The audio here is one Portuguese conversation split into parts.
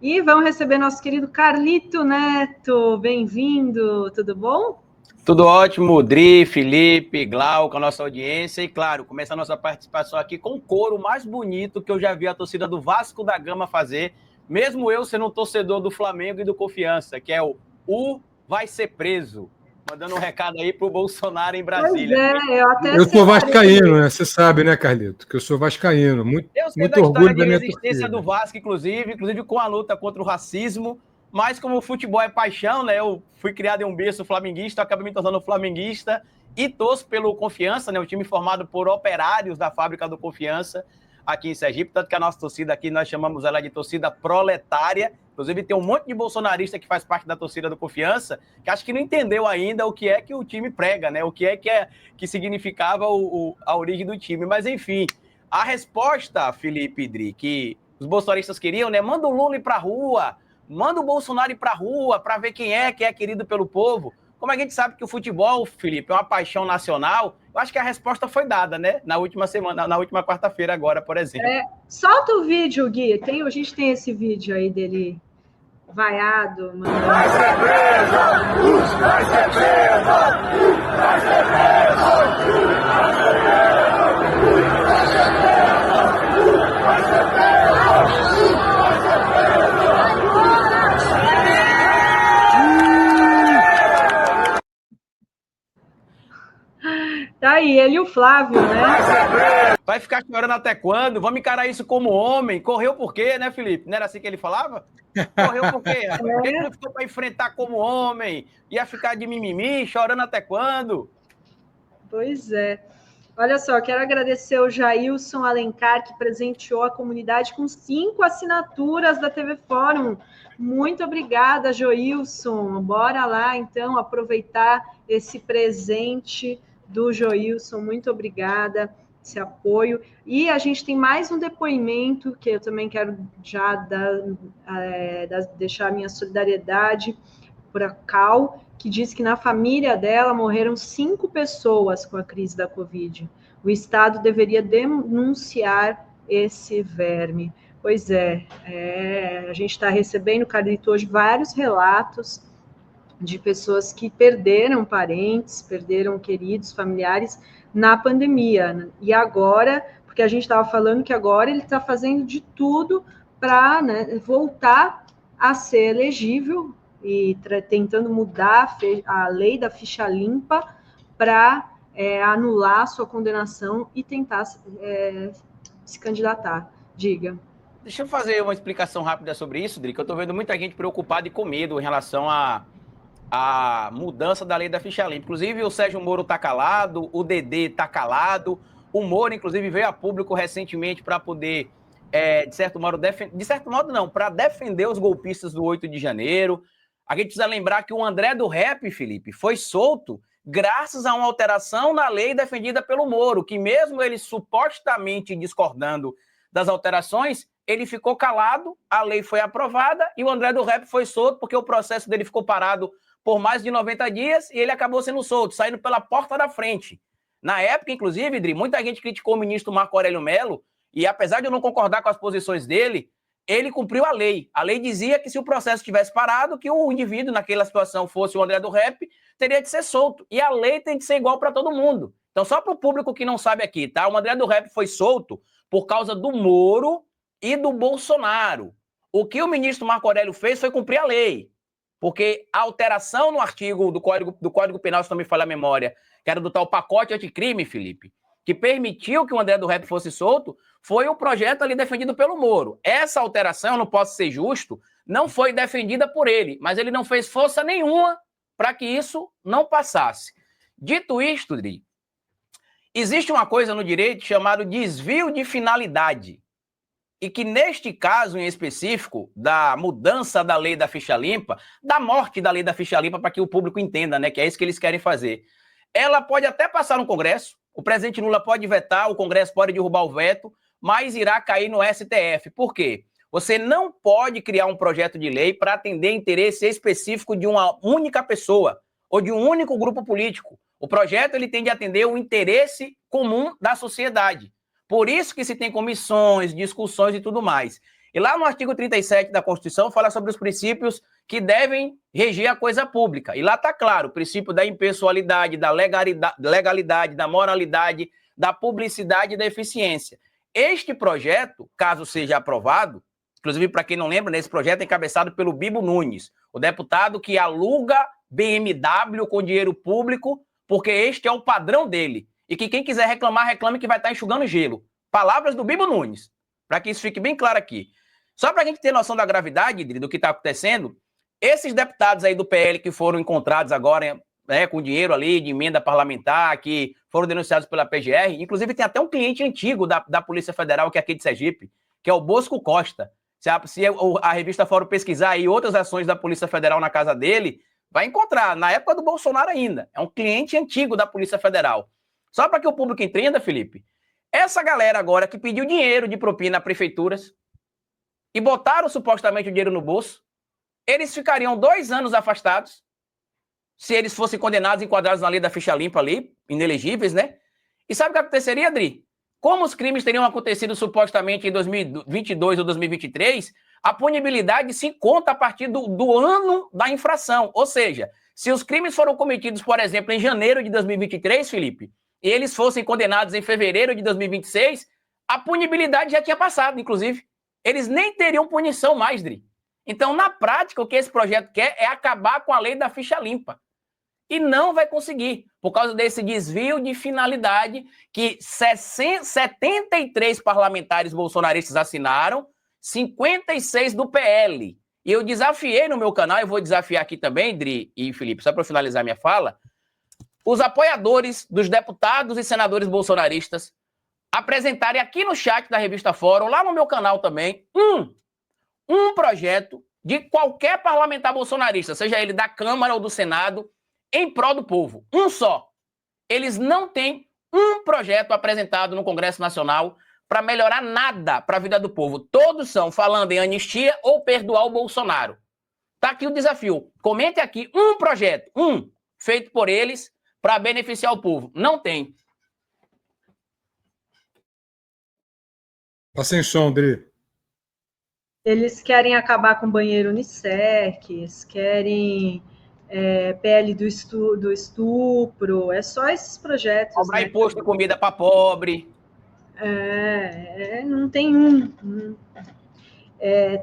E vamos receber nosso querido Carlito Neto. Bem-vindo, tudo bom? Tudo ótimo, Dri, Felipe, Glauco, a nossa audiência. E claro, começa a nossa participação aqui com o coro mais bonito que eu já vi a torcida do Vasco da Gama fazer, mesmo eu sendo um torcedor do Flamengo e do Confiança, que é o vai ser preso. Mandando um recado aí pro Bolsonaro em Brasília. Eu sou vascaíno, né? Você sabe, né, Carlito? Que eu sou vascaíno. Eu sei muito da história orgulho de da minha resistência torcida. do Vasco, inclusive com a luta contra o racismo, mas como o futebol é paixão, né? Eu fui criado em um berço flamenguista, acabei me tornando flamenguista e torço pelo Confiança, né? Um time formado por operários da fábrica do Confiança aqui em Sergipe, tanto que a nossa torcida aqui, nós chamamos ela de torcida proletária. Inclusive tem um monte de bolsonarista que faz parte da torcida do Confiança, que acho que não entendeu ainda o que é que o time prega, né? O que é que significava a origem do time. Mas enfim, a resposta, Felipe Dri, que os bolsonaristas queriam, né? Manda o Lula ir pra rua, manda o Bolsonaro ir pra rua para ver quem é querido pelo povo. Como a gente sabe que o futebol, Felipe, é uma paixão nacional, eu acho que a resposta foi dada, né? Na última quarta-feira agora, por exemplo. Solta o vídeo, Gui. A gente tem esse vídeo aí dele vaiado. Mandando... Vai ser preso! Vai ser preso! Vai ser preso! Vai ser preso! Vai ser preso! Vai ser preso! Vai ser preso! Tá aí, ele e o Flávio, né? Vai ficar chorando até quando? Vamos encarar isso como homem. Correu por quê, né, Felipe? Não era assim que ele falava? Correu por quê? Por que não ficou para enfrentar como homem? Ia ficar de mimimi, chorando até quando? Pois é. Olha só, quero agradecer ao Jailson Alencar, que presenteou a comunidade com 5 assinaturas da TV Fórum. Muito obrigada, Joilson. Bora lá, então, aproveitar esse presente do Joilson. Muito obrigada, esse apoio. E a gente tem mais um depoimento, que eu também quero já deixar a minha solidariedade para a Cal, que diz que na família dela morreram 5 pessoas com a crise da Covid. O Estado deveria denunciar esse verme. Pois a gente está recebendo, Carlito, hoje vários relatos de pessoas que perderam parentes, perderam queridos, familiares na pandemia. E agora, porque a gente estava falando que agora ele está fazendo de tudo para, né, voltar a ser elegível, e tentando mudar a lei da ficha limpa para anular a sua condenação e tentar se candidatar. Diga. Deixa eu fazer uma explicação rápida sobre isso, Drica. Eu estou vendo muita gente preocupada e com medo em relação à mudança da lei da ficha limpa. Inclusive, o Sérgio Moro está calado, o Dedê está calado, o Moro, inclusive, veio a público recentemente para poder, de certo modo não, para defender os golpistas do 8 de janeiro. A gente precisa lembrar que o André do Rap, Felipe, foi solto graças a uma alteração na lei defendida pelo Moro, que mesmo ele supostamente discordando das alterações, ele ficou calado, a lei foi aprovada e o André do Rap foi solto porque o processo dele ficou parado por mais de 90 dias e ele acabou sendo solto, saindo pela porta da frente. Na época, inclusive, Dri, muita gente criticou o ministro Marco Aurélio Mello e apesar de eu não concordar com as posições dele, ele cumpriu a lei. A lei dizia que se o processo tivesse parado, que o indivíduo naquela situação fosse o André do Rap, teria de ser solto. E a lei tem que ser igual para todo mundo. Então, só para o público que não sabe aqui, tá? O André do Rap foi solto por causa do Moro e do Bolsonaro. O que o ministro Marco Aurélio fez foi cumprir a lei. Porque a alteração no artigo do Código Penal, se não me falha a memória, que era do tal pacote anticrime, Felipe, que permitiu que o André do Rap fosse solto, foi o projeto ali defendido pelo Moro. Essa alteração, eu não posso ser justo, não foi defendida por ele, mas ele não fez força nenhuma para que isso não passasse. Dito isto, Dri, existe uma coisa no direito chamada desvio de finalidade, e que neste caso em específico, da mudança da lei da ficha limpa, da morte da lei da ficha limpa, para que o público entenda, né, que é isso que eles querem fazer, ela pode até passar no Congresso, o presidente Lula pode vetar, o Congresso pode derrubar o veto, mas irá cair no STF. Por quê? Você não pode criar um projeto de lei para atender interesse específico de uma única pessoa ou de um único grupo político. O projeto ele tem de atender o interesse comum da sociedade. Por isso que se tem comissões, discussões e tudo mais. E lá no artigo 37 da Constituição fala sobre os princípios que devem reger a coisa pública. E lá está claro, o princípio da impessoalidade, da legalidade, da moralidade, da publicidade e da eficiência. Este projeto, caso seja aprovado, inclusive para quem não lembra, esse projeto é encabeçado pelo Bibo Nunes, o deputado que aluga BMW com dinheiro público, porque este é o padrão dele. E que quem quiser reclamar, reclame que vai estar enxugando gelo. Palavras do Bibo Nunes, para que isso fique bem claro aqui. Só para a gente ter noção da gravidade, do que está acontecendo, esses deputados aí do PL que foram encontrados agora, né, com dinheiro ali de emenda parlamentar, que foram denunciados pela PGR, inclusive tem até um cliente antigo da Polícia Federal, que é aqui de Sergipe, que é o Bosco Costa. Se a revista Fórum pesquisar aí outras ações da Polícia Federal na casa dele, vai encontrar, na época do Bolsonaro ainda. É um cliente antigo da Polícia Federal. Só para que o público entenda, Felipe, essa galera agora que pediu dinheiro de propina a prefeituras e botaram supostamente o dinheiro no bolso, eles ficariam 2 anos afastados se eles fossem condenados, enquadrados na lei da ficha limpa ali, inelegíveis, né? E sabe o que aconteceria, Adri? Como os crimes teriam acontecido supostamente em 2022 ou 2023, a punibilidade se conta a partir do ano da infração. Ou seja, se os crimes foram cometidos, por exemplo, em janeiro de 2023, Felipe, e eles fossem condenados em fevereiro de 2026, a punibilidade já tinha passado, inclusive. Eles nem teriam punição mais, Dri. Então, na prática, o que esse projeto quer é acabar com a lei da ficha limpa. E não vai conseguir, por causa desse desvio de finalidade que 73 parlamentares bolsonaristas assinaram, 56 do PL. E eu desafiei no meu canal, eu vou desafiar aqui também, Dri e Felipe, só para finalizar minha fala, os apoiadores dos deputados e senadores bolsonaristas apresentarem aqui no chat da Revista Fórum, lá no meu canal também, um projeto de qualquer parlamentar bolsonarista, seja ele da Câmara ou do Senado, em prol do povo. Um só. Eles não têm um projeto apresentado no Congresso Nacional para melhorar nada para a vida do povo. Todos são falando em anistia ou perdoar o Bolsonaro. Tá aqui o desafio. Comente aqui um projeto, feito por eles para beneficiar o povo. Não tem. Tá sem som, Dri. Eles querem acabar com o banheiro unissex, querem PL do estupro, é só esses projetos. Cobrar imposto de comida para pobre. Não tem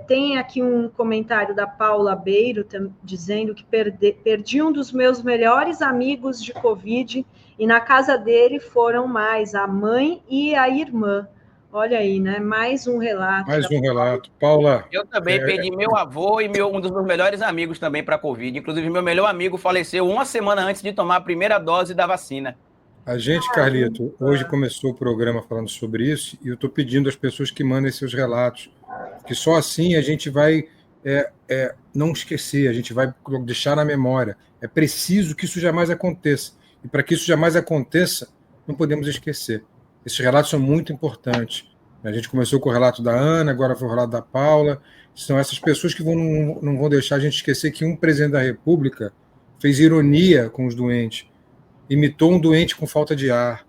tem aqui um comentário da Paula Beiro dizendo que perdi um dos meus melhores amigos de Covid e na casa dele foram mais a mãe e a irmã. Olha aí, né? Mais um relato. Mais um relato. Paula. Eu também perdi meu avô e um dos meus melhores amigos também para a Covid. Inclusive, meu melhor amigo faleceu 1 semana antes de tomar a primeira dose da vacina. A gente, Carlito, hoje começou o programa falando sobre isso e eu estou pedindo às pessoas que mandem seus relatos, que só assim a gente vai não esquecer, a gente vai deixar na memória. É preciso que isso jamais aconteça. E para que isso jamais aconteça, não podemos esquecer. Esses relatos são muito importantes. A gente começou com o relato da Ana, agora foi o relato da Paula. São essas pessoas que não vão deixar a gente esquecer que um presidente da República fez ironia com os doentes, imitou um doente com falta de ar,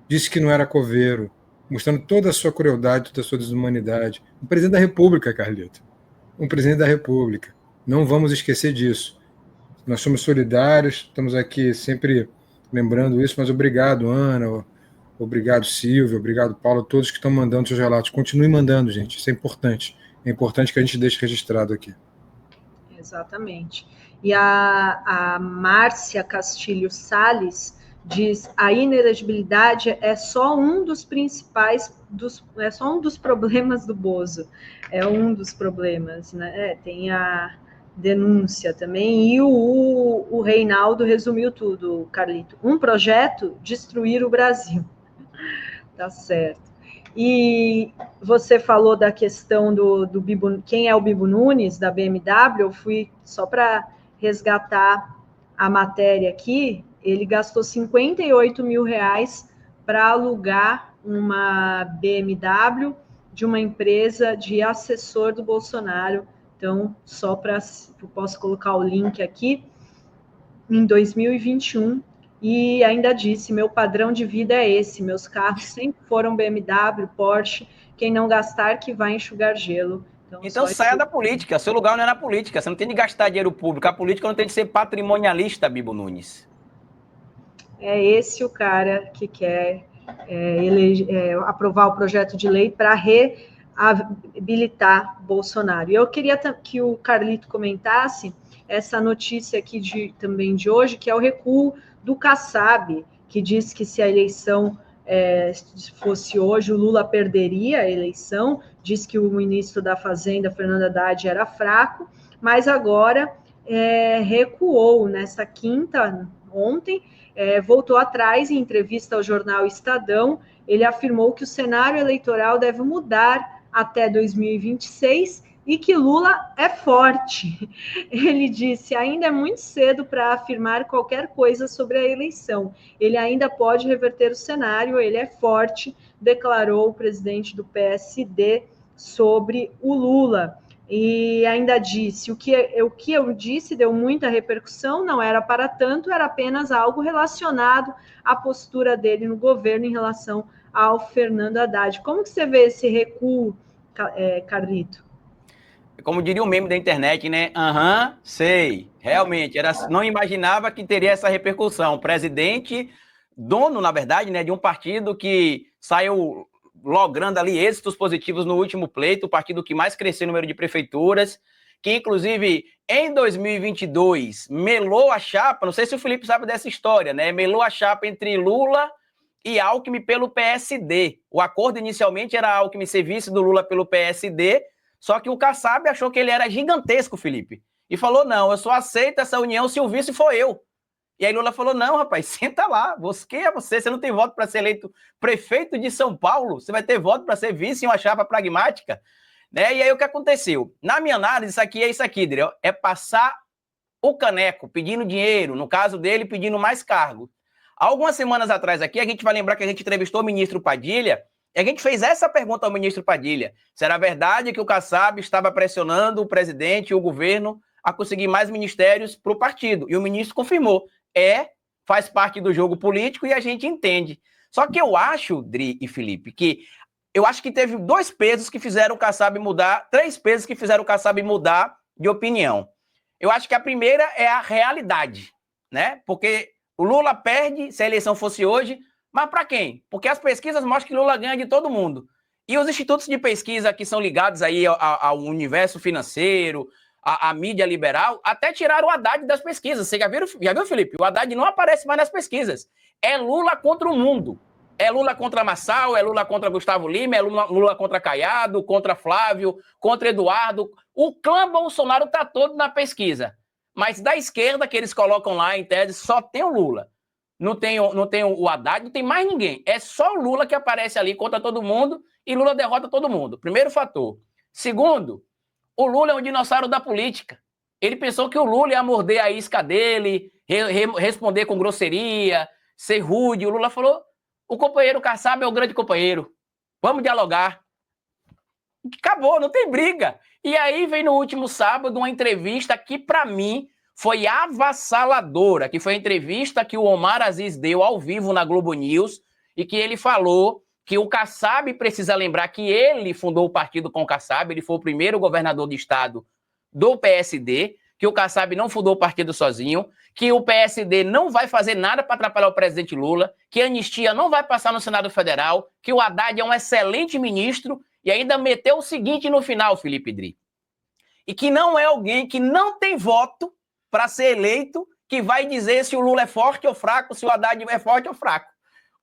disse que não era coveiro, mostrando toda a sua crueldade, toda a sua desumanidade. Um presidente da República, Carlito. Um presidente da República. Não vamos esquecer disso. Nós somos solidários, estamos aqui sempre lembrando isso, mas obrigado, Ana, obrigado, Silvio, obrigado, Paulo, todos que estão mandando seus relatos. Continue mandando, gente, isso é importante. É importante que a gente deixe registrado aqui. Exatamente. E a Márcia Castilho Salles diz: a inelegibilidade é só um dos principais, é só um dos problemas do Bozo. É um dos problemas, né? Tem a denúncia também. E o Reinaldo resumiu tudo, Carlito. Um projeto, destruir o Brasil. Tá certo. E você falou da questão do Bibo, quem é o Bibo Nunes, da BMW, eu fui só para resgatar a matéria aqui, ele gastou R$58 mil para alugar uma BMW de uma empresa de assessor do Bolsonaro. Então, só para, eu posso colocar o link aqui, em 2021, e ainda disse, meu padrão de vida é esse, meus carros sempre foram BMW, Porsche, quem não gastar que vai enxugar gelo. Então saia da política. Seu lugar não é na política. Você não tem de gastar dinheiro público. A política não tem de ser patrimonialista, Bibo Nunes. É esse o cara que quer aprovar o projeto de lei para reabilitar Bolsonaro. E eu queria que o Carlito comentasse essa notícia aqui também de hoje, que é o recuo do Kassab, que diz que se a eleição fosse hoje, o Lula perderia a eleição, diz que o ministro da Fazenda, Fernando Haddad, era fraco, mas agora recuou nessa quinta, ontem, voltou atrás em entrevista ao jornal Estadão. Ele afirmou que o cenário eleitoral deve mudar até 2026 e que Lula é forte. Ele disse: ainda é muito cedo para afirmar qualquer coisa sobre a eleição. Ele ainda pode reverter o cenário, ele é forte, declarou o presidente do PSD sobre o Lula. E ainda disse: o que eu disse deu muita repercussão, não era para tanto, era apenas algo relacionado à postura dele no governo em relação ao Fernando Haddad. Como que você vê esse recuo, Carlito? Como diria o meme da internet, né? Sei. Realmente, não imaginava que teria essa repercussão. Presidente, dono, na verdade, né, de um partido que saiu logrando ali êxitos positivos no último pleito, o partido que mais cresceu no número de prefeituras, que inclusive em 2022 melou a chapa, não sei se o Felipe sabe dessa história, né? Melou a chapa entre Lula e Alckmin pelo PSD. O acordo inicialmente era Alckmin ser vice do Lula pelo PSD, só que o Kassab achou que ele era gigantesco, Felipe, e falou: não, eu só aceito essa união se o vice for eu. E aí Lula falou: não, rapaz, senta lá, você não tem voto para ser eleito prefeito de São Paulo, você vai ter voto para ser vice em uma chapa pragmática, né? E aí o que aconteceu? Na minha análise, isso aqui, entendeu? É passar o caneco, pedindo dinheiro, no caso dele, pedindo mais cargo. Algumas semanas atrás aqui, a gente vai lembrar que a gente entrevistou o ministro Padilha, e a gente fez essa pergunta ao ministro Padilha: será verdade que o Kassab estava pressionando o presidente e o governo a conseguir mais ministérios para o partido? E o ministro confirmou: faz parte do jogo político e a gente entende. Só que eu acho, Dri e Felipe, que teve 2 pesos que fizeram o Kassab mudar, 3 pesos que fizeram o Kassab mudar de opinião. Eu acho que a primeira é a realidade, né? Porque o Lula perde, se a eleição fosse hoje, mas para quem? Porque as pesquisas mostram que Lula ganha de todo mundo. E os institutos de pesquisa que são ligados aí ao universo financeiro, a mídia liberal, até tiraram o Haddad das pesquisas. Você já viu, Felipe? O Haddad não aparece mais nas pesquisas. É Lula contra o mundo. É Lula contra Massal, é Lula contra Gustavo Lima, é Lula contra Caiado, contra Flávio, contra Eduardo. O clã Bolsonaro está todo na pesquisa. Mas da esquerda, que eles colocam lá, em tese, só tem o Lula. Não tem o Haddad, não tem mais ninguém. É só o Lula que aparece ali contra todo mundo e Lula derrota todo mundo. Primeiro fator. Segundo, o Lula é um dinossauro da política. Ele pensou que o Lula ia morder a isca dele, responder com grosseria, ser rude. O Lula falou: o companheiro Kassab é o grande companheiro. Vamos dialogar. Acabou, não tem briga. E aí vem no último sábado uma entrevista que, para mim, foi avassaladora, que foi a entrevista que o Omar Aziz deu ao vivo na Globo News, e que ele falou que o Kassab precisa lembrar que ele fundou o partido com o Kassab, ele foi o primeiro governador de estado do PSD, que o Kassab não fundou o partido sozinho, que o PSD não vai fazer nada para atrapalhar o presidente Lula, que a anistia não vai passar no Senado Federal, que o Haddad é um excelente ministro, e ainda meteu o seguinte no final, Felipe Dri, e que não é alguém que não tem voto para ser eleito que vai dizer se o Lula é forte ou fraco, se o Haddad é forte ou fraco.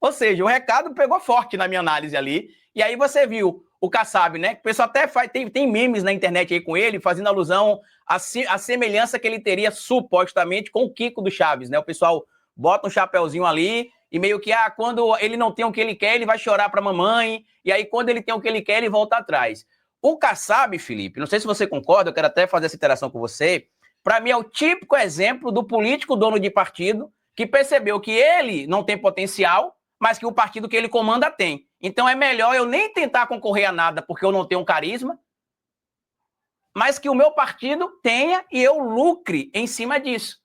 Ou seja, o recado pegou forte na minha análise ali. E aí você viu o Kassab, né? O pessoal até tem memes na internet aí com ele, fazendo alusão à semelhança que ele teria supostamente com o Kiko do Chaves, né? O pessoal bota um chapeuzinho ali e meio que, quando ele não tem o que ele quer, ele vai chorar para a mamãe. E aí, quando ele tem o que ele quer, ele volta atrás. O Kassab, Felipe, não sei se você concorda, eu quero até fazer essa interação com você. Para mim, é o típico exemplo do político dono de partido que percebeu que ele não tem potencial, mas que o partido que ele comanda tem. Então, é melhor eu nem tentar concorrer a nada porque eu não tenho carisma, mas que o meu partido tenha e eu lucre em cima disso.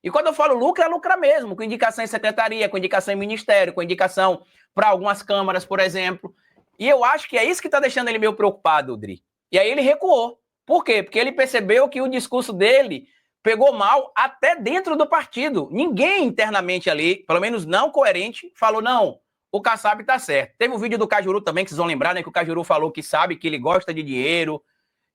E quando eu falo lucro, é lucrar mesmo, com indicação em secretaria, com indicação em ministério, com indicação para algumas câmaras, por exemplo. E eu acho que é isso que está deixando ele meio preocupado, Dri. E aí ele recuou. Por quê? Porque ele percebeu que o discurso dele pegou mal até dentro do partido. Ninguém internamente ali, pelo menos não coerente, falou, não, o Kassab tá certo. Teve um vídeo do Cajuru também, que vocês vão lembrar, né? Que o Cajuru falou que sabe que ele gosta de dinheiro,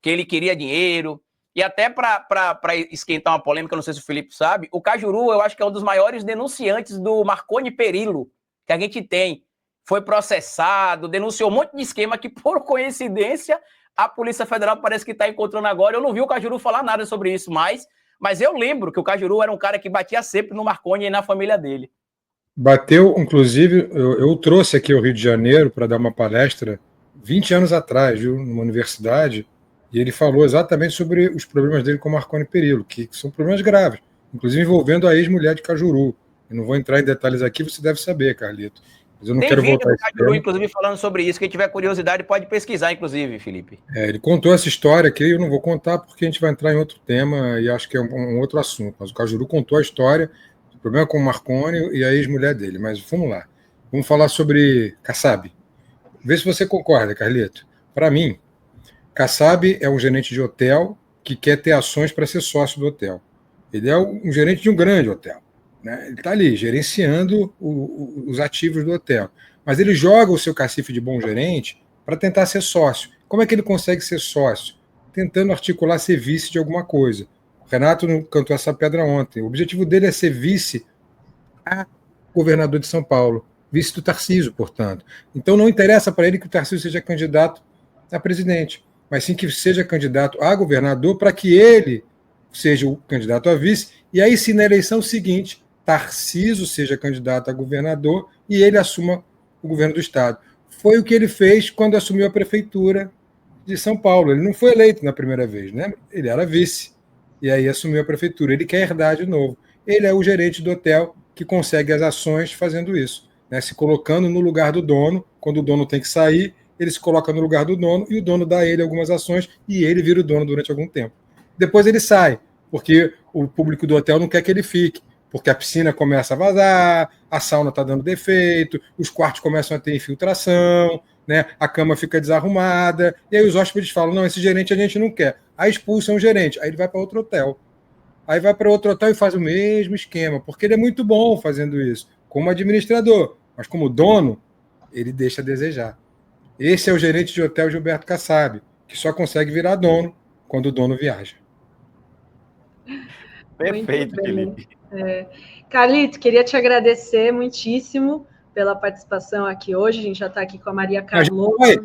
que ele queria dinheiro. E até para esquentar uma polêmica, não sei se o Felipe sabe, o Cajuru, eu acho que é um dos maiores denunciantes do Marconi Perillo que a gente tem. Foi processado, denunciou um monte de esquema que, por coincidência, a Polícia Federal parece que está encontrando agora. Eu não vi o Cajuru falar nada sobre isso, mas eu lembro que o Cajuru era um cara que batia sempre no Marconi e na família dele. Bateu, inclusive, eu trouxe aqui ao Rio de Janeiro para dar uma palestra 20 anos atrás, viu, numa universidade, e ele falou exatamente sobre os problemas dele com o Marconi Perillo, que são problemas graves, inclusive envolvendo a ex-mulher de Cajuru. Eu não vou entrar em detalhes aqui, você deve saber, Carlito. Mas eu não quero voltar a esse Cajuru, inclusive, falando sobre isso. Quem tiver curiosidade pode pesquisar, inclusive, Felipe. Ele contou essa história aqui, eu não vou contar porque a gente vai entrar em outro tema e acho que é um outro assunto. Mas o Cajuru contou a história do problema com o Marconi e a ex-mulher dele. Mas vamos lá. Vamos falar sobre Kassab. Vê se você concorda, Carlito. Para mim, Kassab é um gerente de hotel que quer ter ações para ser sócio do hotel. Ele é um gerente de um grande hotel. Ele está ali, gerenciando os ativos do hotel. Mas ele joga o seu cacife de bom gerente para tentar ser sócio. Como é que ele consegue ser sócio? Tentando articular ser vice de alguma coisa. O Renato cantou essa pedra ontem. O objetivo dele é ser vice a governador de São Paulo. Vice do Tarcísio, portanto. Então não interessa para ele que o Tarcísio seja candidato a presidente, mas sim que seja candidato a governador para que ele seja o candidato a vice. E aí, se na eleição seguinte Tarcísio seja candidato a governador e ele assuma o governo do estado. Foi o que ele fez quando assumiu a prefeitura de São Paulo. Ele não foi eleito na primeira vez, né? Ele era vice e aí assumiu a prefeitura. Ele quer herdar de novo. Ele é o gerente do hotel que consegue as ações fazendo isso, né? Se colocando no lugar do dono. Quando o dono tem que sair, ele se coloca no lugar do dono e o dono dá a ele algumas ações e ele vira o dono durante algum tempo. Depois ele sai, porque o público do hotel não quer que ele fique. Porque a piscina começa a vazar, a sauna está dando defeito, os quartos começam a ter infiltração, né? A cama fica desarrumada, e aí os hóspedes falam, não, esse gerente a gente não quer. Aí expulsam o gerente, aí ele vai para outro hotel. Aí vai para outro hotel e faz o mesmo esquema, porque ele é muito bom fazendo isso, como administrador, mas como dono, ele deixa a desejar. Esse é o gerente de hotel Gilberto Kassab, que só consegue virar dono quando o dono viaja. Perfeito, Felipe. Carlito, queria te agradecer muitíssimo pela participação aqui hoje. A gente já está aqui com a Maria Carlota.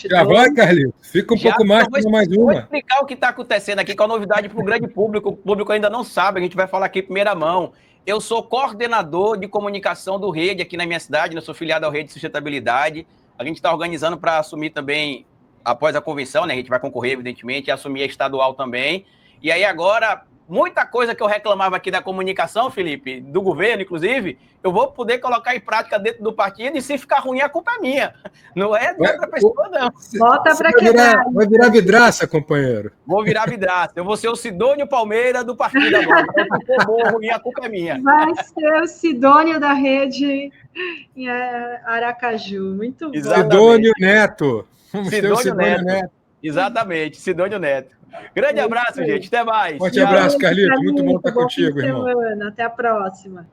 Já vai, Carlito. Fica um pouco mais, mais uma. Vou explicar o que está acontecendo aqui, com a novidade para o grande público. O público ainda não sabe, a gente vai falar aqui em primeira mão. Eu sou coordenador de comunicação do Rede aqui na minha cidade, eu sou filiado ao Rede de Sustentabilidade. A gente está organizando para assumir também, após a convenção, né? A gente vai concorrer, evidentemente, e assumir a estadual também. E aí agora, muita coisa que eu reclamava aqui da comunicação, Felipe, do governo, inclusive, eu vou poder colocar em prática dentro do partido e se ficar ruim, a culpa é minha. Não é de outra pessoa, não. Bota para quebrar. Vai virar vidraça, companheiro. Vou virar vidraça. Eu vou ser o Sidônio Palmeira do partido agora. Se for bom, ruim, a culpa é minha. Vai ser o Sidônio da rede em Aracaju. Muito bom. Exatamente. Sidônio Neto. Sidônio Neto. Exatamente, Sidônio Neto. Grande abraço, gente. Até mais. Forte abraço, Carlito. Muito bom estar contigo, irmão. Até a próxima.